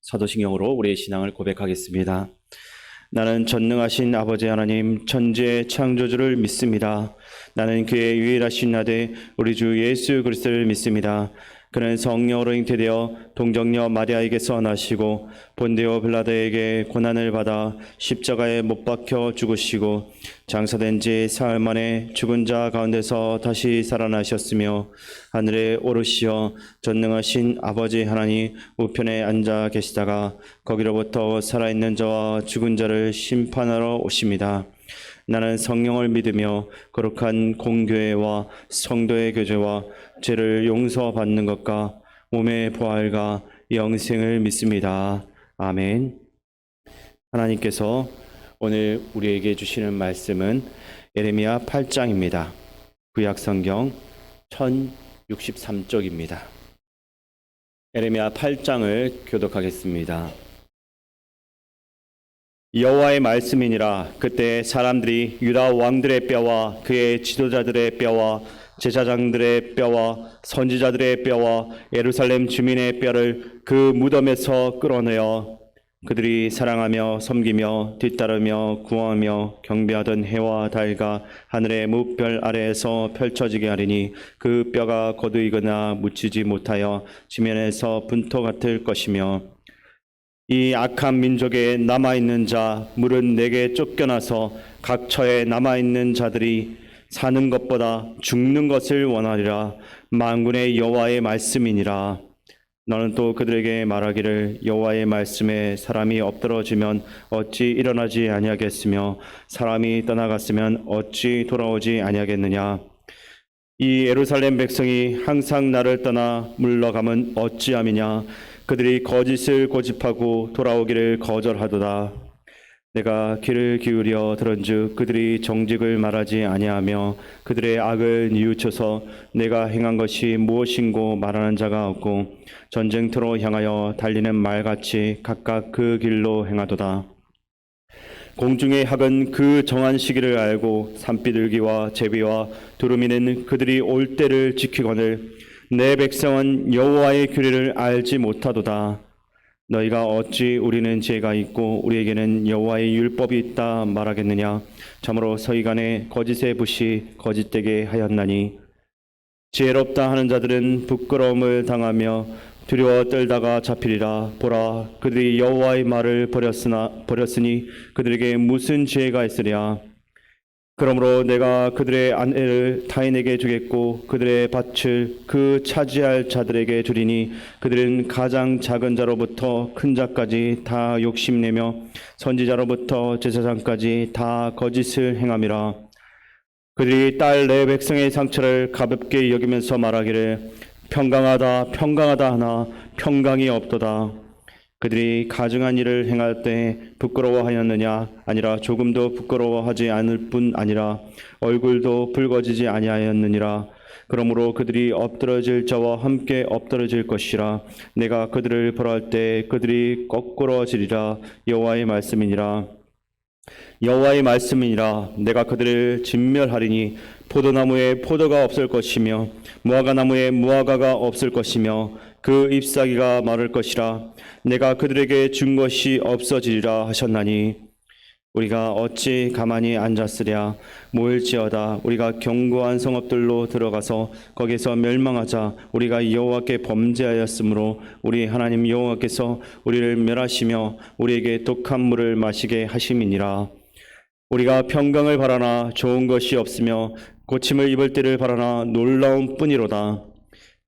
사도신경으로 우리의 신앙을 고백하겠습니다. 나는 전능하신 아버지 하나님 천지의 창조주를 믿습니다. 나는 그의 유일하신 아들 우리 주 예수 그리스도를 믿습니다. 그는 성령으로 잉태되어 동정녀 마리아에게서 나시고 본디오 빌라도에게 고난을 받아 십자가에 못 박혀 죽으시고 장사된 지 사흘 만에 죽은 자 가운데서 다시 살아나셨으며 하늘에 오르시어 전능하신 아버지 하나님 우편에 앉아 계시다가 거기로부터 살아있는 자와 죽은 자를 심판하러 오십니다. 나는 성령을 믿으며 거룩한 공교회와 성도의 교제와 죄를 용서받는 것과 몸의 부활과 영생을 믿습니다. 아멘. 하나님께서 오늘 우리에게 주시는 말씀은 예레미야 8장입니다. 구약성경 1063쪽입니다. 예레미야 8장을 교독하겠습니다. 여호와의 말씀이니라. 그때 사람들이 유다 왕들의 뼈와 그의 지도자들의 뼈와 제사장들의 뼈와 선지자들의 뼈와 예루살렘 주민의 뼈를 그 무덤에서 끌어내어 그들이 사랑하며 섬기며 뒤따르며 구하며 경배하던 해와 달과 하늘의 무별 아래에서 펼쳐지게 하리니 그 뼈가 거두이거나 묻히지 못하여 지면에서 분토 같을 것이며 이 악한 민족에 남아있는 자 물은 내게 쫓겨나서 각 처에 남아있는 자들이 사는 것보다 죽는 것을 원하리라. 만군의 여호와의 말씀이니라. 너는 또 그들에게 말하기를 여호와의 말씀에 사람이 엎드러지면 어찌 일어나지 아니하겠으며 사람이 떠나갔으면 어찌 돌아오지 아니하겠느냐. 이 예루살렘 백성이 항상 나를 떠나 물러가면 어찌함이냐. 그들이 거짓을 고집하고 돌아오기를 거절하도다. 내가 귀를 기울여 들은즉 그들이 정직을 말하지 아니하며 그들의 악을 뉘우쳐서 내가 행한 것이 무엇인고 말하는 자가 없고 전쟁터로 향하여 달리는 말같이 각각 그 길로 행하도다. 공중의 학은 그 정한 시기를 알고 산비둘기와 제비와 두루미는 그들이 올 때를 지키거늘 내 백성은 여호와의 규례를 알지 못하도다. 너희가 어찌 우리는 죄가 있고 우리에게는 여호와의 율법이 있다 말하겠느냐. 참으로 서기관의 거짓의 붓이 거짓되게 하였나니 지혜롭다 하는 자들은 부끄러움을 당하며 두려워 떨다가 잡히리라. 보라, 그들이 여호와의 말을 버렸으니 그들에게 무슨 지혜가 있으랴. 그러므로 내가 그들의 아내를 타인에게 주겠고 그들의 밭을 그 차지할 자들에게 주리니 그들은 가장 작은 자로부터 큰 자까지 다 욕심내며 선지자로부터 제사장까지 다 거짓을 행함이라. 그들이 딸 내 백성의 상처를 가볍게 여기면서 말하기를 평강하다 평강하다 하나 평강이 없도다. 그들이 가증한 일을 행할 때 부끄러워하였느냐. 아니라 조금도 부끄러워하지 않을 뿐 아니라 얼굴도 붉어지지 아니하였느니라. 그러므로 그들이 엎드러질 자와 함께 엎드러질 것이라. 내가 그들을 벌할 때 그들이 거꾸러지리라. 여호와의 말씀이니라. 여호와의 말씀이니라. 내가 그들을 진멸하리니 포도나무에 포도가 없을 것이며 무화과나무에 무화과가 없을 것이며 그 잎사귀가 마를 것이라. 내가 그들에게 준 것이 없어지리라 하셨나니 우리가 어찌 가만히 앉았으랴. 모일지어다 우리가 견고한 성읍들로 들어가서 거기서 멸망하자. 우리가 여호와께 범죄하였으므로 우리 하나님 여호와께서 우리를 멸하시며 우리에게 독한 물을 마시게 하심이니라. 우리가 평강을 바라나 좋은 것이 없으며 고침을 입을 때를 바라나 놀라운 뿐이로다.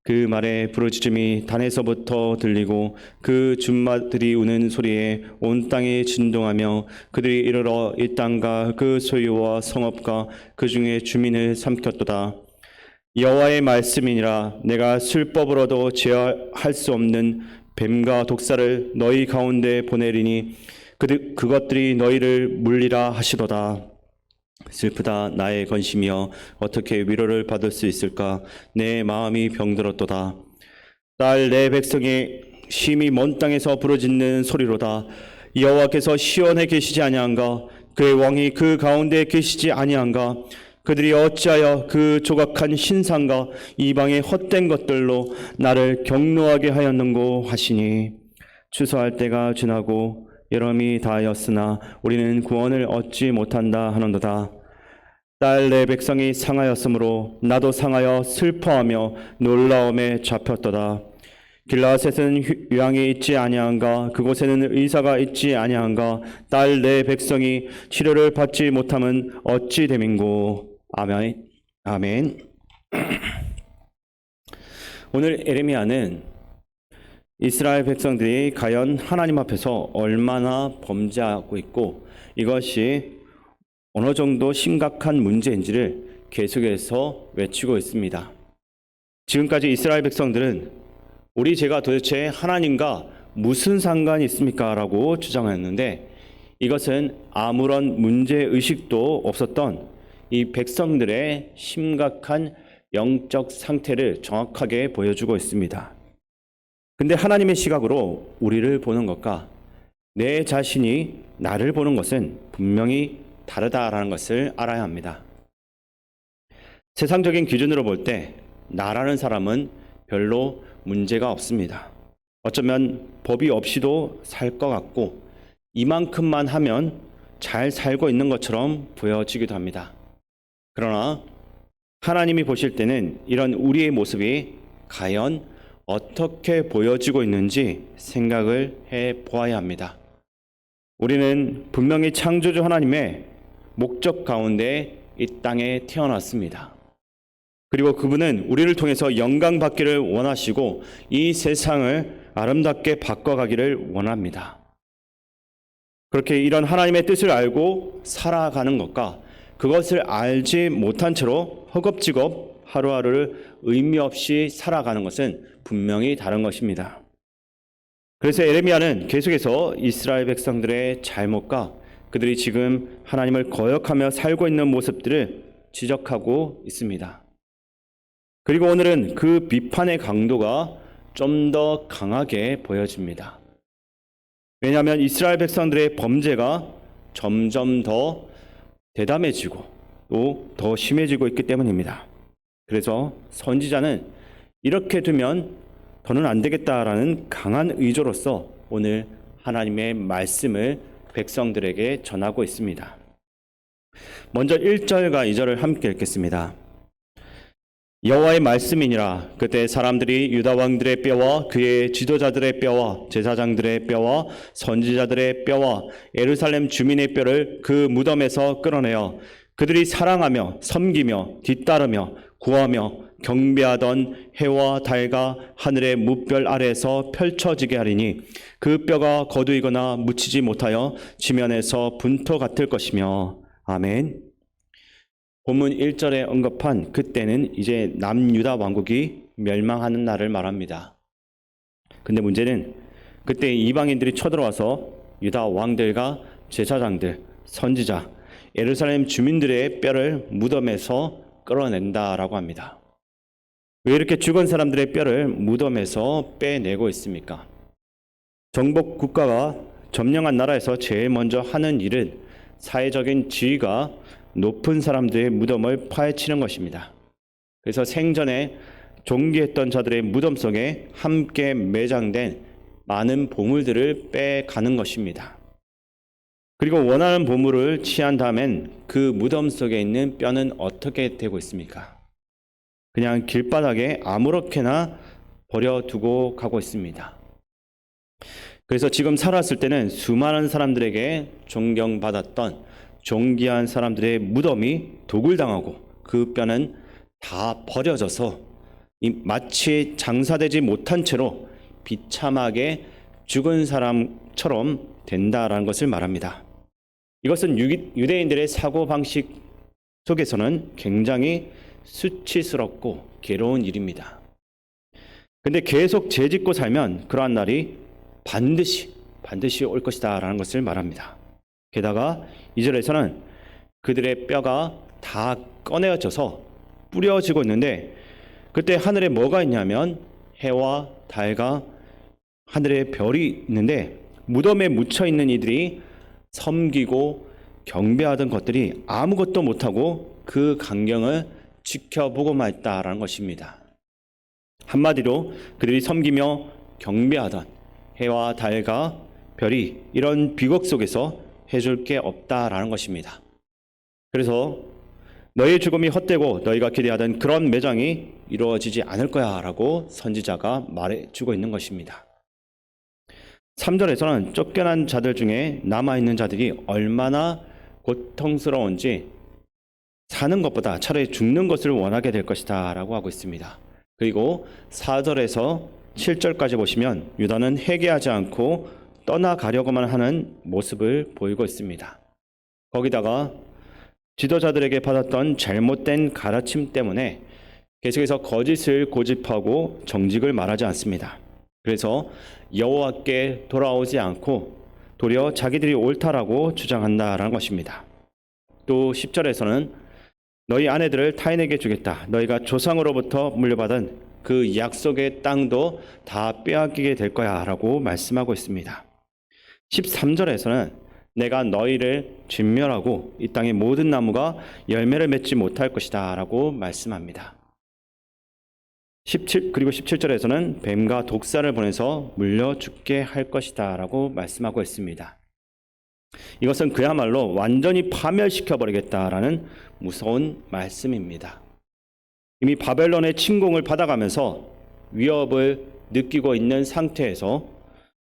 그 말에 부르짖음이 단에서부터 들리고 그 준마들이 우는 소리에 온 땅이 진동하며 그들이 이르러 이 땅과 그 소유와 성읍과 그 중에 주민을 삼켰도다. 여호와의 말씀이니라. 내가 술법으로도 제어할 수 없는 뱀과 독사를 너희 가운데 보내리니 그것들이 너희를 물리라 하시도다. 슬프다 나의 건심이여 어떻게 위로를 받을 수 있을까. 내 마음이 병들었도다. 딸 내 백성의 심히 먼 땅에서 부르짖는 소리로다. 여호와께서 시온에 계시지 아니한가. 그의 왕이 그 가운데 계시지 아니한가. 그들이 어찌하여 그 조각한 신상과 이방의 헛된 것들로 나를 경노하게 하였는고 하시니 추수할 때가 지나고 여름이 다하였으나 우리는 구원을 얻지 못한다 하는도다. 딸 내 백성이 상하였으므로 나도 상하여 슬퍼하며 놀라움에 잡혔도다. 길라셋은 요양이 있지 아니한가? 그곳에는 의사가 있지 아니한가? 딸 내 백성이 치료를 받지 못함은 어찌 됨인고? 아멘. 아멘. 오늘 에레미야는 이스라엘 백성들이 과연 하나님 앞에서 얼마나 범죄하고 있고 이것이 어느 정도 심각한 문제인지를 계속해서 외치고 있습니다. 지금까지 이스라엘 백성들은 우리 죄가 도대체 하나님과 무슨 상관이 있습니까? 라고 주장했는데 이것은 아무런 문제의식도 없었던 이 백성들의 심각한 영적 상태를 정확하게 보여주고 있습니다. 근데 하나님의 시각으로 우리를 보는 것과 내 자신이 나를 보는 것은 분명히 다르다라는 것을 알아야 합니다. 세상적인 기준으로 볼 때 나라는 사람은 별로 문제가 없습니다. 어쩌면 법이 없이도 살 것 같고 이만큼만 하면 잘 살고 있는 것처럼 보여지기도 합니다. 그러나 하나님이 보실 때는 이런 우리의 모습이 과연 어떻게 보여지고 있는지 생각을 해 보아야 합니다. 우리는 분명히 창조주 하나님의 목적 가운데 이 땅에 태어났습니다. 그리고 그분은 우리를 통해서 영광 받기를 원하시고 이 세상을 아름답게 바꿔가기를 원합니다. 그렇게 이런 하나님의 뜻을 알고 살아가는 것과 그것을 알지 못한 채로 허겁지겁 하루하루를 의미 없이 살아가는 것은 분명히 다른 것입니다. 그래서 에레미야는 계속해서 이스라엘 백성들의 잘못과 그들이 지금 하나님을 거역하며 살고 있는 모습들을 지적하고 있습니다. 그리고 오늘은 그 비판의 강도가 좀 더 강하게 보여집니다. 왜냐하면 이스라엘 백성들의 범죄가 점점 더 대담해지고 또 더 심해지고 있기 때문입니다. 그래서 선지자는 이렇게 두면 더는 안 되겠다라는 강한 의조로서 오늘 하나님의 말씀을 백성들에게 전하고 있습니다. 먼저 1절과 2절을 함께 읽겠습니다. 여호와의 말씀이니라. 그때 사람들이 유다 왕들의 뼈와 그의 지도자들의 뼈와 제사장들의 뼈와 선지자들의 뼈와 예루살렘 주민의 뼈를 그 무덤에서 끌어내어 그들이 사랑하며 섬기며 뒤따르며 구하며 경배하던 해와 달과 하늘의 무별 아래에서 펼쳐지게 하리니 그 뼈가 거두이거나 묻히지 못하여 지면에서 분토 같을 것이며. 아멘. 본문 1절에 언급한 그때는 이제 남유다 왕국이 멸망하는 날을 말합니다. 근데 문제는 그때 이방인들이 쳐들어와서 유다 왕들과 제사장들, 선지자, 예루살렘 주민들의 뼈를 무덤에서 끌어낸다라고 합니다. 왜 이렇게 죽은 사람들의 뼈를 무덤에서 빼내고 있습니까? 정복 국가가 점령한 나라에서 제일 먼저 하는 일은 사회적인 지위가 높은 사람들의 무덤을 파헤치는 것입니다. 그래서 생전에 존귀했던 자들의 무덤 속에 함께 매장된 많은 보물들을 빼가는 것입니다. 그리고 원하는 보물을 취한 다음엔 그 무덤 속에 있는 뼈는 어떻게 되고 있습니까? 그냥 길바닥에 아무렇게나 버려두고 가고 있습니다. 그래서 지금 살았을 때는 수많은 사람들에게 존경받았던 존귀한 사람들의 무덤이 도굴당하고 그 뼈는 다 버려져서 마치 장사되지 못한 채로 비참하게 죽은 사람처럼 된다라는 것을 말합니다. 이것은 유대인들의 사고방식 속에서는 굉장히 수치스럽고 괴로운 일입니다. 근데 계속 죄짓고 살면 그러한 날이 반드시 올 것이다 라는 것을 말합니다. 게다가 2절에서는 그들의 뼈가 다 꺼내어져서 뿌려지고 있는데 그때 하늘에 뭐가 있냐면 해와 달과 하늘에 별이 있는데 무덤에 묻혀있는 이들이 섬기고 경배하던 것들이 아무것도 못하고 그 광경을 지켜보고만 있다라는 것입니다. 한마디로 그들이 섬기며 경배하던 해와 달과 별이 이런 비극 속에서 해줄 게 없다라는 것입니다. 그래서 너희의 죽음이 헛되고 너희가 기대하던 그런 매장이 이루어지지 않을 거야 라고 선지자가 말해주고 있는 것입니다. 3절에서는 쫓겨난 자들 중에 남아있는 자들이 얼마나 고통스러운지 사는 것보다 차라리 죽는 것을 원하게 될 것이다 라고 하고 있습니다. 그리고 4절에서 7절까지 보시면 유다는 회개하지 않고 떠나가려고만 하는 모습을 보이고 있습니다. 거기다가 지도자들에게 받았던 잘못된 가르침 때문에 계속해서 거짓을 고집하고 정직을 말하지 않습니다. 그래서 여호와께 돌아오지 않고 도리어 자기들이 옳다라고 주장한다라는 것입니다. 또 10절에서는 너희 아내들을 타인에게 주겠다. 너희가 조상으로부터 물려받은 그 약속의 땅도 다 빼앗기게 될 거야 라고 말씀하고 있습니다. 13절에서는 내가 너희를 진멸하고 이 땅의 모든 나무가 열매를 맺지 못할 것이다 라고 말씀합니다. 그리고 17절에서는 뱀과 독사를 보내서 물려 죽게 할 것이다 라고 말씀하고 있습니다. 이것은 그야말로 완전히 파멸시켜버리겠다라는 무서운 말씀입니다. 이미 바벨론의 침공을 받아가면서 위협을 느끼고 있는 상태에서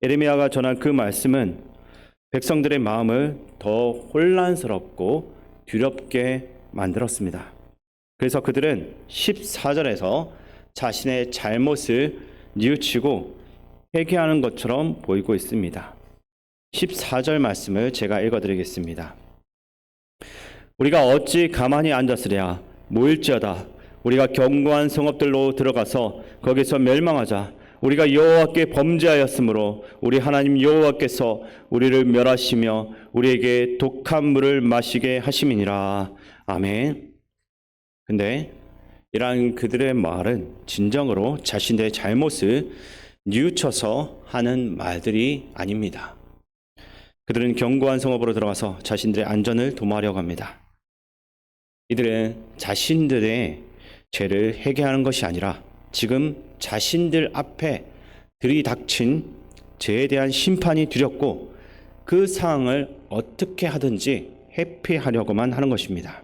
예레미야가 전한 그 말씀은 백성들의 마음을 더 혼란스럽고 두렵게 만들었습니다. 그래서 그들은 14절에서 자신의 잘못을 뉘우치고 회개하는 것처럼 보이고 있습니다. 14절 말씀을 제가 읽어드리겠습니다. 우리가 어찌 가만히 앉았으랴 모일지어다 우리가 견고한 성읍들로 들어가서 거기서 멸망하자. 우리가 여호와께 범죄하였으므로 우리 하나님 여호와께서 우리를 멸하시며 우리에게 독한 물을 마시게 하심이니라. 아멘. 근데 이러한 그들의 말은 진정으로 자신들의 잘못을 뉘우쳐서 하는 말들이 아닙니다. 그들은 견고한 성읍으로 들어가서 자신들의 안전을 도모하려고 합니다. 이들은 자신들의 죄를 회개하는 것이 아니라 지금 자신들 앞에 들이닥친 죄에 대한 심판이 두렵고 그 상황을 어떻게 하든지 회피하려고만 하는 것입니다.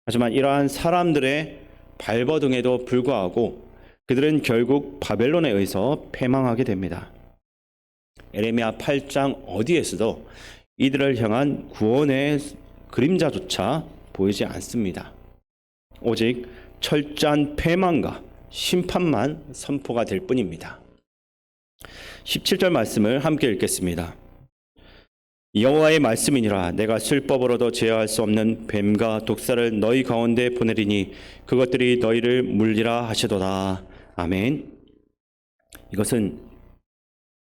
하지만 이러한 사람들의 발버둥에도 불구하고 그들은 결국 바벨론에 의해서 패망하게 됩니다. 에레미야 8장 어디에서도 이들을 향한 구원의 그림자조차 보이지 않습니다. 오직 철저한 패망과 심판만 선포가 될 뿐입니다. 17절 말씀을 함께 읽겠습니다. 여호와의 말씀이니라 내가 술법으로도 제어할 수 없는 뱀과 독사를 너희 가운데 보내리니 그것들이 너희를 물리라 하시도다. 아멘. 이것은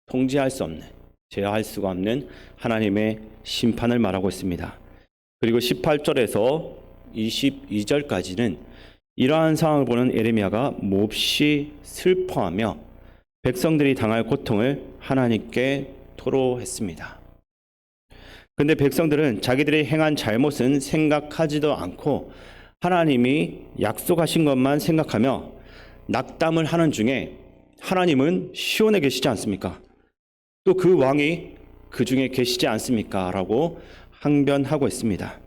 통제할 수 없는, 제어할 수가 없는 하나님의 심판을 말하고 있습니다. 그리고 18절에서 22절까지는 이러한 상황을 보는 예레미야가 몹시 슬퍼하며 백성들이 당할 고통을 하나님께 토로했습니다. 그런데 백성들은 자기들이 행한 잘못은 생각하지도 않고 하나님이 약속하신 것만 생각하며 낙담을 하는 중에 하나님은 시온에 계시지 않습니까? 또 그 왕이 그 중에 계시지 않습니까? 라고 항변하고 있습니다.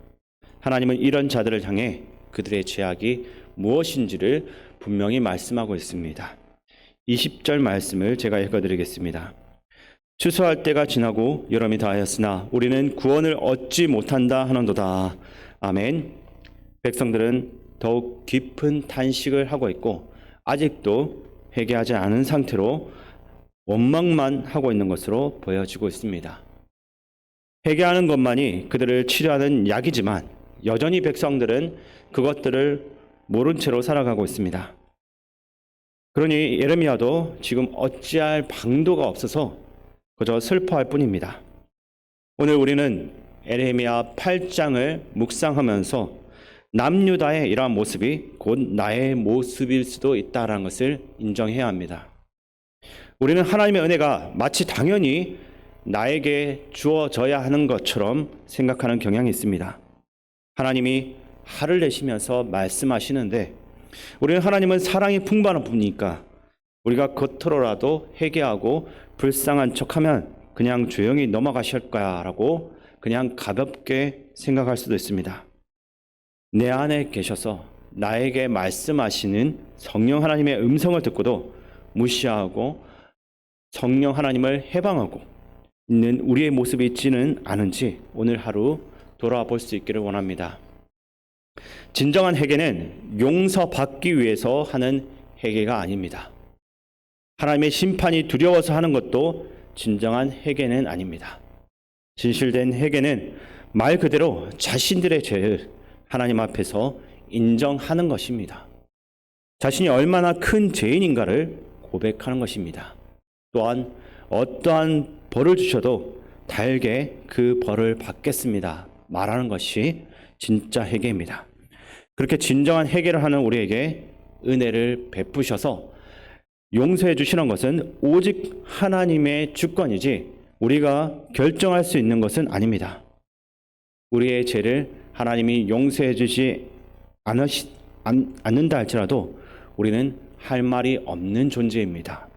하나님은 이런 자들을 향해 그들의 죄악이 무엇인지를 분명히 말씀하고 있습니다. 20절 말씀을 제가 읽어드리겠습니다. 추수할 때가 지나고 여름이 다하였으나 우리는 구원을 얻지 못한다 하는도다. 아멘. 백성들은 더욱 깊은 탄식을 하고 있고 아직도 회개하지 않은 상태로 원망만 하고 있는 것으로 보여지고 있습니다. 회개하는 것만이 그들을 치료하는 약이지만 여전히 백성들은 그것들을 모른 채로 살아가고 있습니다. 그러니 예레미야도 지금 어찌할 방도가 없어서 그저 슬퍼할 뿐입니다. 오늘 우리는 예레미야 8장을 묵상하면서 남유다의 이러한 모습이 곧 나의 모습일 수도 있다는 것을 인정해야 합니다. 우리는 하나님의 은혜가 마치 당연히 나에게 주어져야 하는 것처럼 생각하는 경향이 있습니다. 하나님이 화를 내시면서 말씀하시는데 우리는 하나님은 사랑이 풍부한 분이니까 우리가 겉으로라도 회개하고 불쌍한 척하면 그냥 조용히 넘어가실 거야라고 그냥 가볍게 생각할 수도 있습니다. 내 안에 계셔서 나에게 말씀하시는 성령 하나님의 음성을 듣고도 무시하고 성령 하나님을 해방하고 있는 우리의 모습이 있지는 않은지 오늘 하루 돌아볼 수 있기를 원합니다. 진정한 회개는 용서받기 위해서 하는 회개가 아닙니다. 하나님의 심판이 두려워서 하는 것도 진정한 회개는 아닙니다. 진실된 회개는 말 그대로 자신들의 죄를 하나님 앞에서 인정하는 것입니다. 자신이 얼마나 큰 죄인인가를 고백하는 것입니다. 또한 어떠한 벌을 주셔도 달게 그 벌을 받겠습니다. 말하는 것이 진짜 회개입니다. 그렇게 진정한 회개를 하는 우리에게 은혜를 베푸셔서 용서해 주시는 것은 오직 하나님의 주권이지 우리가 결정할 수 있는 것은 아닙니다. 우리의 죄를 하나님이 용서해 주지 않는다 할지라도 우리는 할 말이 없는 존재입니다.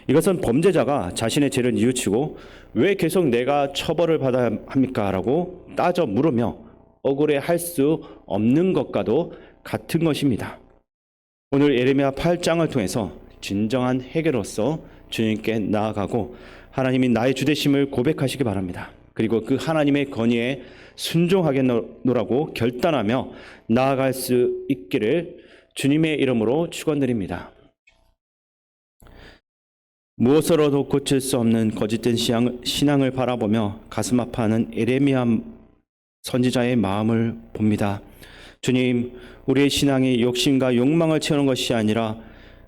이것은 범죄자가 자신의 죄를 뉘우치고 왜 계속 내가 처벌을 받아야 합니까? 라고 따져 물으며 억울해할 수 없는 것과도 같은 것입니다. 오늘 예레미야 8장을 통해서 진정한 회개로서 주님께 나아가고 하나님이 나의 주되심을 고백하시기 바랍니다. 그리고 그 하나님의 건의에 순종하겠노라고 결단하며 나아갈 수 있기를 주님의 이름으로 축원드립니다. 무엇으로도 고칠 수 없는 거짓된 신앙을 바라보며 가슴 아파하는 예레미야 선지자의 마음을 봅니다. 주님, 우리의 신앙이 욕심과 욕망을 채우는 것이 아니라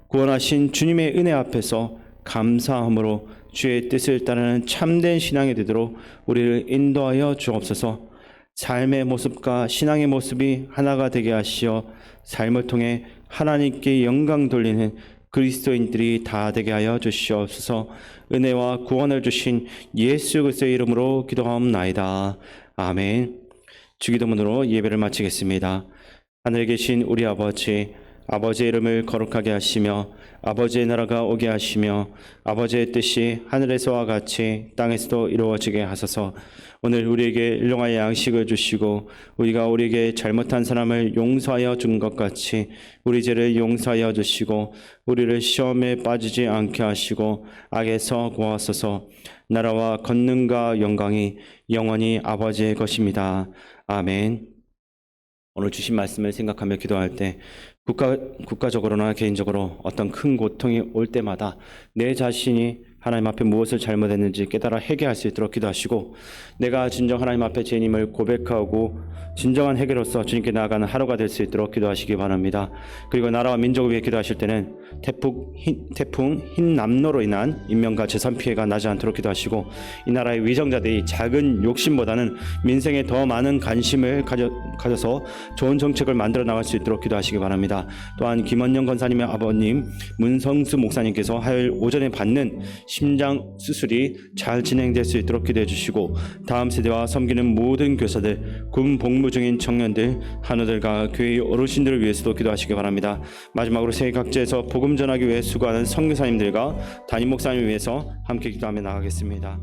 구원하신 주님의 은혜 앞에서 감사함으로 주의 뜻을 따르는 참된 신앙이 되도록 우리를 인도하여 주옵소서. 삶의 모습과 신앙의 모습이 하나가 되게 하시어 삶을 통해 하나님께 영광 돌리는 그리스도인들이 다 되게 하여 주시옵소서. 은혜와 구원을 주신 예수 그리스도의 이름으로 기도하옵나이다. 아멘. 주기도문으로 예배를 마치겠습니다. 하늘에 계신 우리 아버지, 아버지의 이름을 거룩하게 하시며 아버지의 나라가 오게 하시며 아버지의 뜻이 하늘에서와 같이 땅에서도 이루어지게 하소서. 오늘 우리에게 일용할 양식을 주시고 우리가 우리에게 잘못한 사람을 용서하여 준 것 같이 우리 죄를 용서하여 주시고 우리를 시험에 빠지지 않게 하시고 악에서 구하소서. 나라와 권능과 영광이 영원히 아버지의 것입니다. 아멘. 오늘 주신 말씀을 생각하며 기도할 때 국가적으로나 개인적으로 어떤 큰 고통이 올 때마다 내 자신이 하나님 앞에 무엇을 잘못했는지 깨달아 회개할 수 있도록 기도하시고 내가 진정 하나님 앞에 죄인임을 고백하고 진정한 회개로서 주님께 나아가는 하루가 될 수 있도록 기도하시기 바랍니다. 그리고 나라와 민족을 위해 기도하실 때는 태풍 흰남노로 인한 인명과 재산 피해가 나지 않도록 기도하시고 이 나라의 위정자들이 작은 욕심보다는 민생에 더 많은 관심을 가져서 좋은 정책을 만들어 나갈 수 있도록 기도하시기 바랍니다. 또한 김원영 권사님의 아버님 문성수 목사님께서 화요일 오전에 받는 심장 수술이 잘 진행될 수 있도록 기도해 주시고 다음 세대와 섬기는 모든 교사들, 군 복무 중인 청년들, 한우들과 교회의 어르신들을 위해서도 기도하시기 바랍니다. 마지막으로 세계 각지에서 복음 전하기 위해 수고하는 선교사님들과 담임 목사님을 위해서 함께 기도하며 나가겠습니다.